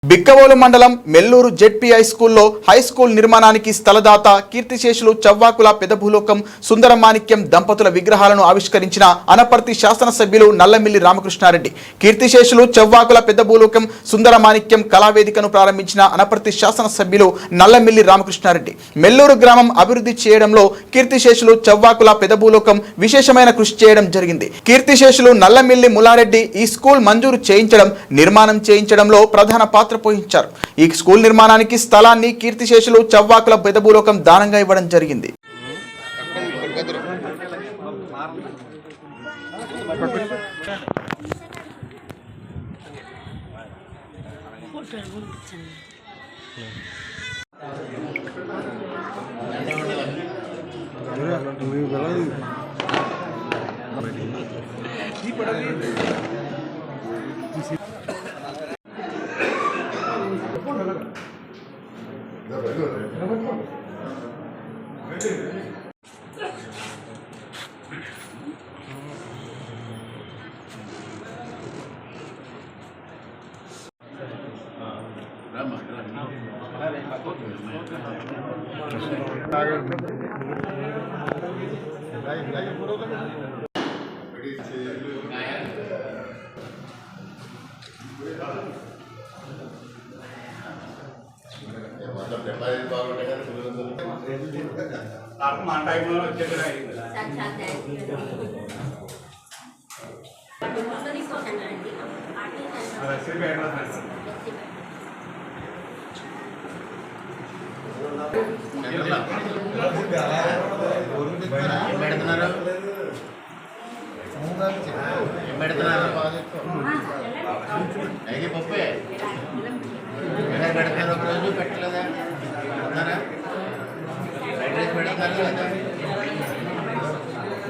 బిక్కవోలు మండలం Melluru ZP high school నిర్మాణానికి స్థలదాత కీర్తిశేషులు చవ్వాకుల పెదభూలోకం సుందరమాణిక్యం దంపతుల విగ్రహాలను ఆవిష్కరించిన అనపర్తి శాసనసభ్యులు నల్లమిల్లి రామకృష్ణారెడ్డి. కీర్తిశేషులు చవ్వాకుల పెదభూలోకం సుందరమాణిక్యం కళావేదికను ప్రారంభించిన అనపర్తి శాసనసభ్యులు నల్లమిల్లి రామకృష్ణారెడ్డి మెల్లూరు గ్రామం అభివృద్ధి చేయడంలో కీర్తిశేషులు చవ్వాకుల పెదభూలోకం విశేషమైన కృషి చేయడం జరిగింది. కీర్తిశేషులు నల్లమిల్లి ములారెడ్డి ఈ స్కూల్ మంజూరు చేయించడం, నిర్మాణం చేయించడంలో ప్రధాన పాత్ర పోషించారు. ఈ స్కూల్ నిర్మాణానికి స్థలాన్ని కీర్తిశేషులు చవ్వాకుల పెదభూలోకం దానంగా ఇవ్వడం జరిగింది.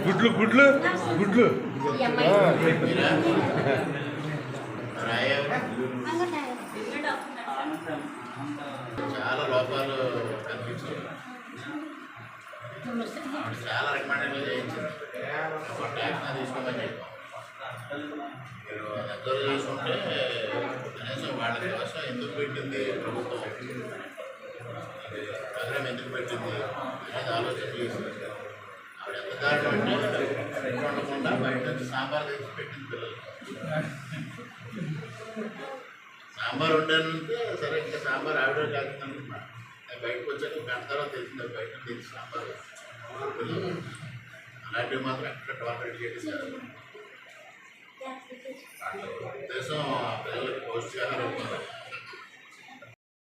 గుడ్లు గుడ్లు గుడ్లు చాలా లోపాలు కనిపించాయి. చాలా రికమెండేషన్ చేయించింది. ట్యాక్స్ తీసుకోమని చెప్పాం. మీరు అబ్జర్వ్ చేసుకుంటే కనీసం వాళ్ళ కోసం ఎందుకు పెట్టింది ప్రభుత్వం, ప్రోగ్రామ్ ఎందుకు పెట్టింది అనేది ఆలోచన చేసి ఆవిడ ఎంత దాంట్లో ఉండకుండా బయట నుంచి సాంబార్ తెచ్చి పెట్టింది పిల్లలు. సాంబార్ ఉండేనంటే సరే, ఇంకా సాంబార్ ఆవిడ కాకుండా బయటకు వచ్చాక గంట తర్వాత తెలిసింది బయట నుంచి సాంబార్ పిల్లలు. అలాంటివి మాత్రం ఎక్కడ టాలరేట్ చేయడం ఉద్దేశం పిల్లలకి పౌష్టికాహారం